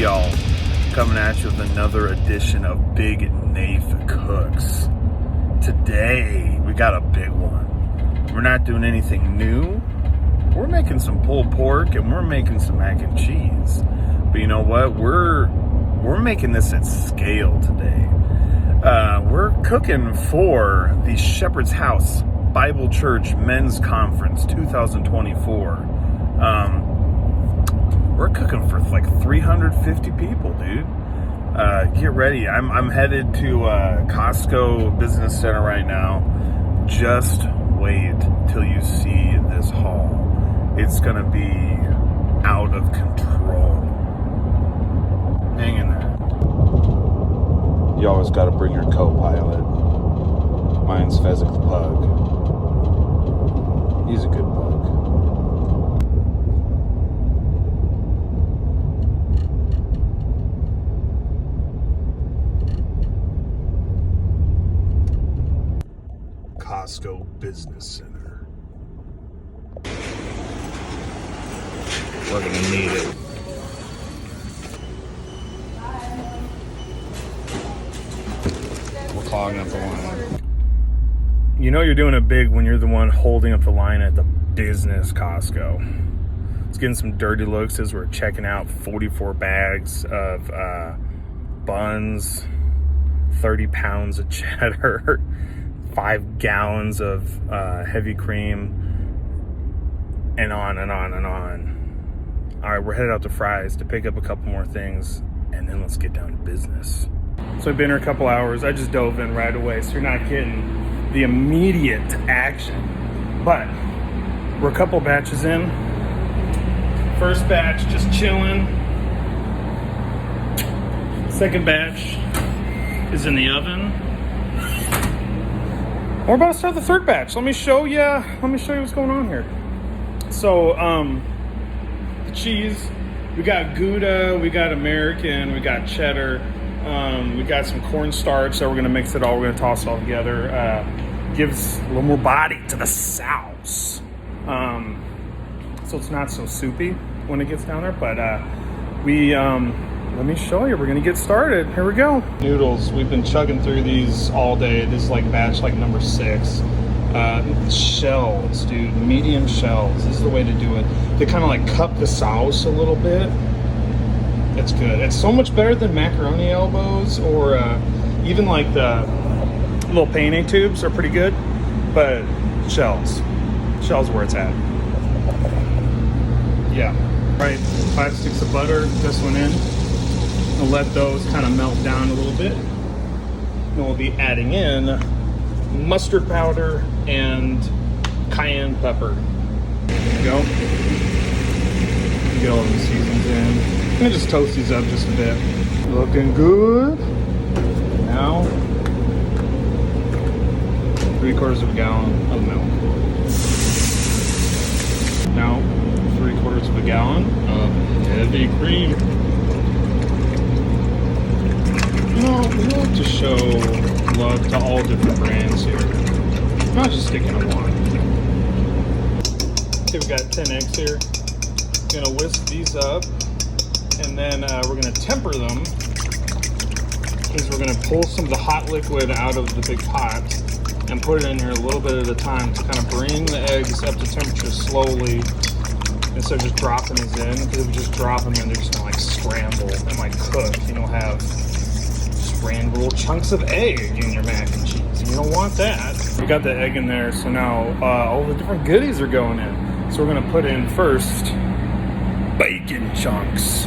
y'all? Coming at you with another edition of Big Nath Cooks. Today, we got a big one. We're not doing anything new. We're making some pulled pork and we're making some mac and cheese. But you know what? We're making this at scale today. We're cooking for the Shepherd's House Bible Church Men's Conference 2024. We're cooking for like 350 people, dude. Get ready. I'm headed to Costco Business Center right now. Just wait till you see this haul. It's gonna be out of control. Hang in there. You always gotta bring your co-pilot. Mine's Fezzik the Pug. He's a good pug. Costco Business Center. We're gonna need it. We're clogging up the line. You know you're doing it big when you're the one holding up the line at the business Costco. It's getting some dirty looks as we're checking out 44 bags of buns, 30 pounds of cheddar, 5 gallons of heavy cream, and on and on and on. All right, we're headed out to Fry's to pick up a couple more things, and then let's get down to business. So I've been here a couple hours. I just dove in right away, so you're not getting the immediate action. But we're a couple batches in. First batch, just chilling. Second batch is in the oven. We're about to start the third batch. Let me show you what's going on here. So, the cheese, we got Gouda, we got American, we got cheddar, we got some cornstarch, so we're gonna mix it all, we're gonna toss it all together. Gives a little more body to the sauce. So it's not so soupy when it gets down there, but let me show you. We're gonna get started. Here we go. Noodles. We've been chugging through these all day. This is like batch like number 6. Shells, dude. Medium shells. This is the way to do it. They kind of like cup the sauce a little bit. It's good. It's so much better than macaroni elbows or even like the little penne tubes are pretty good. But shells. Shells where it's at. Yeah. Right. 5 sticks of butter. This one in. We'll let those kind of melt down a little bit. Then we'll be adding in mustard powder and cayenne pepper. There we go. Get all the seasons in. I'm gonna just toast these up just a bit. Looking good. Now, 3/4 of a gallon of milk. Now, 3/4 of a gallon of heavy cream. You know, we like to show love to all different brands here. Not just sticking to one. Okay, we've got 10 eggs here. Gonna whisk these up, and then we're gonna temper them. Is we're gonna pull some of the hot liquid out of the big pot and put it in here a little bit at a time to kind of bring the eggs up to temperature slowly instead of just dropping these in. Because if you just drop them in, they're just gonna like scramble and like cook. You don't have little chunks of egg in your mac and cheese. You don't want that. We got the egg in there, so now all the different goodies are going in. So we're gonna put in first bacon chunks.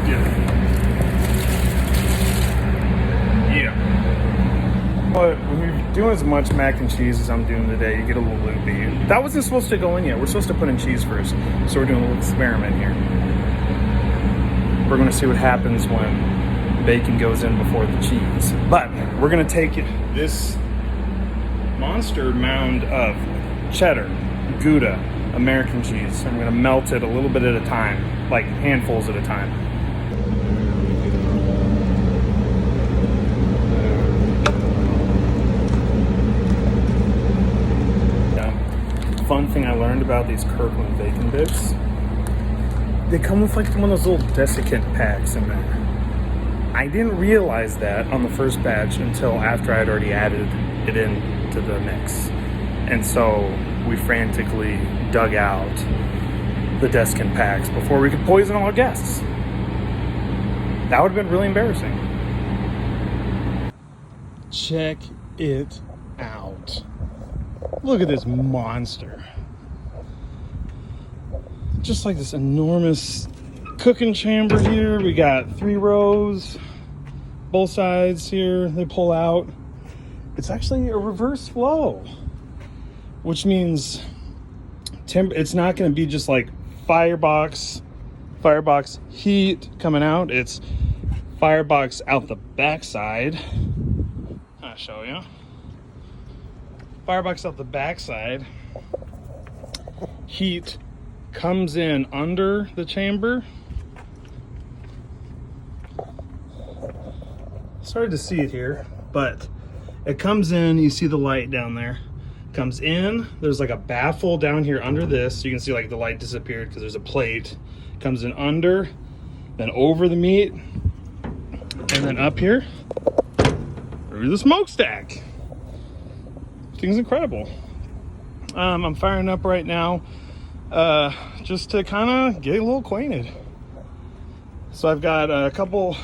Yeah. But when you're doing as much mac and cheese as I'm doing today, you get a little loopy. That wasn't supposed to go in yet. We're supposed to put in cheese first. So we're doing a little experiment here. We're gonna see what happens when bacon goes in before the cheese. But we're gonna take this monster mound of cheddar, Gouda, American cheese. I'm gonna melt it a little bit at a time, like handfuls at a time. Fun thing I learned about these Kirkland bacon bits they come with like one of those little desiccant packs in there. I didn't realize that on the first batch until after I'd already added it into the mix. And so we frantically dug out the desiccant packs before we could poison all our guests. That would have been really embarrassing. Check it out. Look at this monster. Just like this enormous cooking chamber here. We got 3 rows, both sides here, they pull out. It's actually a reverse flow, which means it's not going to be just like firebox heat coming out. It's firebox out the backside. I'll show you. Firebox out the backside. Heat comes in under the chamber. It's hard to see it here, but it comes in. You see the light down there. Comes in. There's like a baffle down here under this. You can see like the light disappeared because there's a plate. Comes in under, then over the meat, and then up here through the smokestack. Thing's incredible. I'm firing up right now just to kind of get a little acquainted. So I've got a couple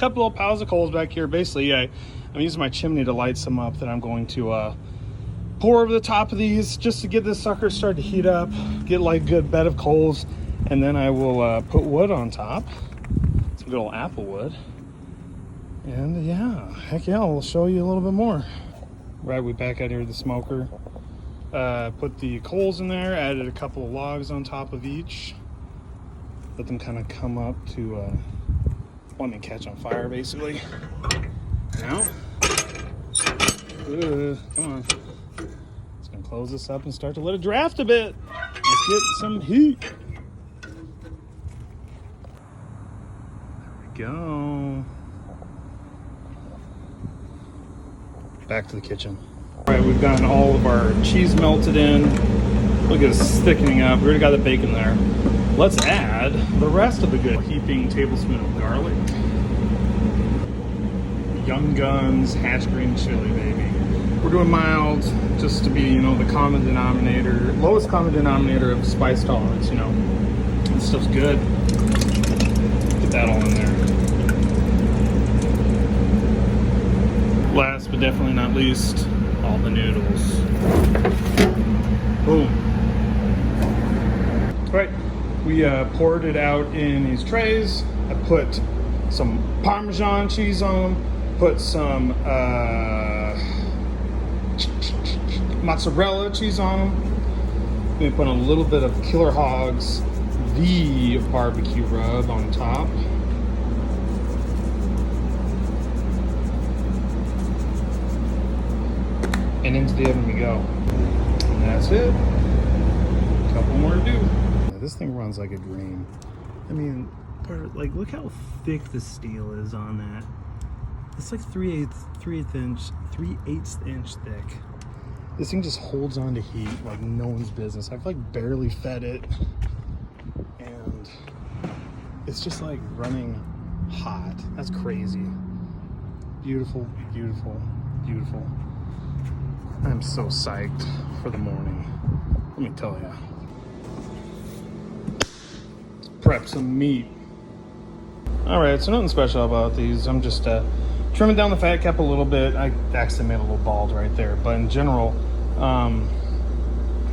of piles of coals back here. Basically, I'm using my chimney to light some up that I'm going to pour over the top of these just to get this sucker started to heat up, get like a good bed of coals, and then I will put wood on top, some good old apple wood. And yeah, heck yeah, I'll show you a little bit more. Right, we back out here to the smoker. Put the coals in there, added a couple of logs on top of each. Let them kind of come up to want me to catch on fire, basically. Now, come on. Just gonna close this up and start to let it draft a bit. Let's get some heat. There we go. Back to the kitchen. All right, we've gotten all of our cheese melted in. Look at this thickening up. We already got the bacon there. Let's add the rest of the good. Heaping tablespoon of garlic. Young Guns, Hatch Green Chili, baby. We're doing mild just to be, the common denominator, lowest common denominator of spice tolerance, This stuff's good. Get that all in there. Last but definitely not least, all the noodles. Boom. All right, we poured it out in these trays. I put some Parmesan cheese on them, put some mozzarella cheese on them. We put a little bit of Killer Hogs, the barbecue rub on top. And into the oven we go. And that's it. A couple more to do. This thing runs like a dream. I mean, look how thick the steel is on that. It's like 3/8 inch thick. This thing just holds on to heat like no one's business. I've like barely fed it. And it's just like running hot. That's crazy. Beautiful, beautiful, beautiful. I'm so psyched for the morning. Let me tell you. Prep some meat. All right, so nothing special about these. I'm just trimming down the fat cap a little bit. I accidentally made a little bald right there, but in general, kind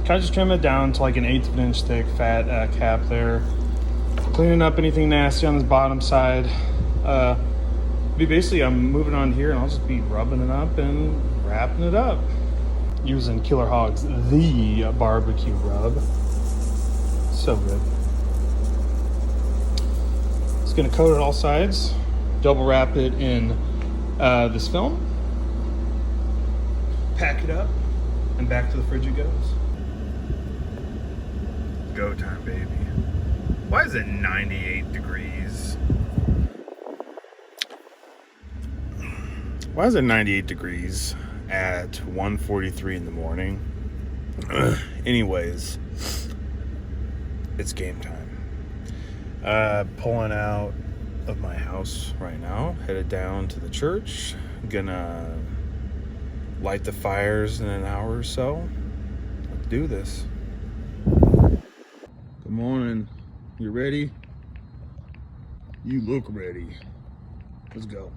of just trim it down to like an 1/8 inch thick fat cap there. Cleaning up anything nasty on this bottom side. I'm moving on here and I'll just be rubbing it up and wrapping it up. Using Killer Hogs, the barbecue rub. So good. Just gonna coat it all sides, double wrap it in this film, pack it up, and back to the fridge it goes. Go time, baby. Why is it 98 degrees? Why is it 98 degrees at 1:43 in the morning? Anyways, it's game time. Pulling out of my house right now, headed down to the church. Gonna light the fires in an hour or so. Let's do this. Good morning. You ready? You look ready. Let's go.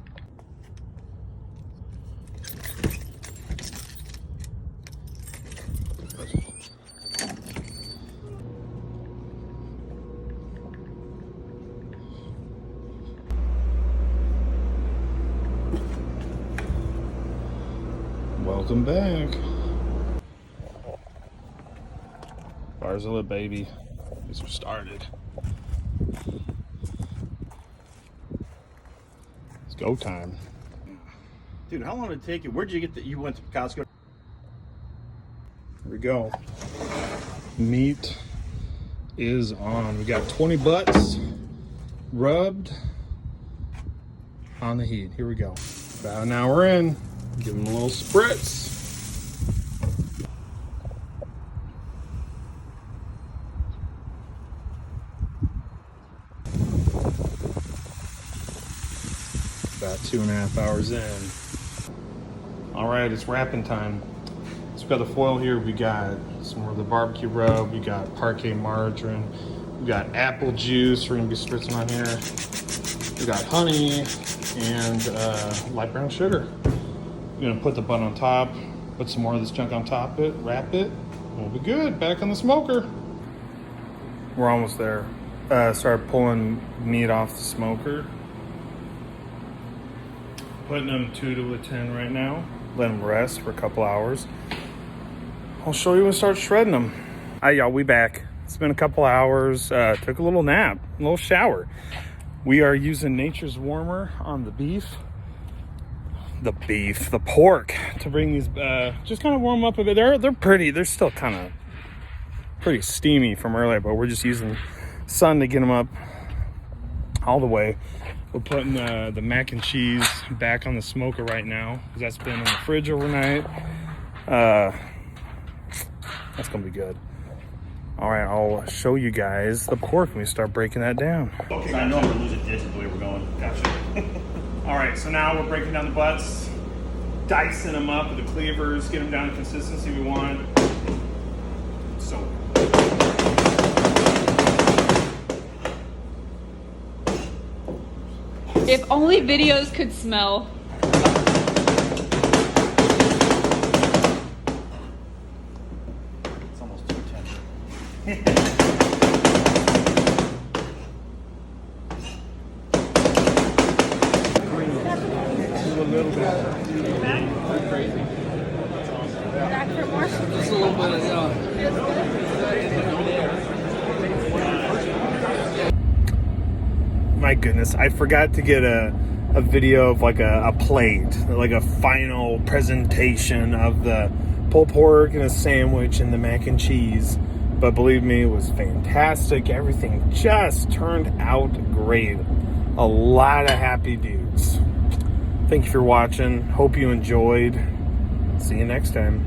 Welcome back. Fires lit, baby. Guess we're started. It's go time. Dude, how long did it take you? Where'd you get that? You went to Costco? Here we go. Meat is on. We got 20 butts rubbed on the heat. Here we go. About an hour in. Give them a little spritz. About 2.5 hours in. All right, it's wrapping time. So we got the foil here. We got some more of the barbecue rub. We got parquet margarine. We got apple juice. We're gonna be spritzing on here. We got honey and light brown sugar. We're gonna put the bun on top. Put some more of this junk on top of it. Wrap it. We'll be good. Back on the smoker. We're almost there. Started pulling meat off the smoker. Putting them 2 to a 10 right now. Let them rest for a couple hours. I'll show you when we start shredding them. All right, y'all, we back. It's been a couple hours. Took a little nap, a little shower. We are using Nature's Warmer on the beef. The pork, to bring these, just kind of warm up a bit. They're pretty, they're still kind of pretty steamy from earlier, but we're just using sun to get them up all the way. We're putting the mac and cheese back on the smoker right now, because that's been in the fridge overnight. That's gonna be good. All right, I'll show you guys the pork when we start breaking that down. Okay, I know I'm gonna lose a digit the way we're going. Gotcha. All right, so now we're breaking down the butts, dicing them up with the cleavers, get them down to consistency we want. So. If only videos could smell. It's almost too tender. A little bit. Crazy. Just a little bit of, My goodness, I forgot to get a video of like a plate, like a final presentation of the pulled pork and a sandwich and the mac and cheese. But believe me, it was fantastic. Everything just turned out great. A lot of happy dudes. Thank you for watching. Hope you enjoyed. See you next time.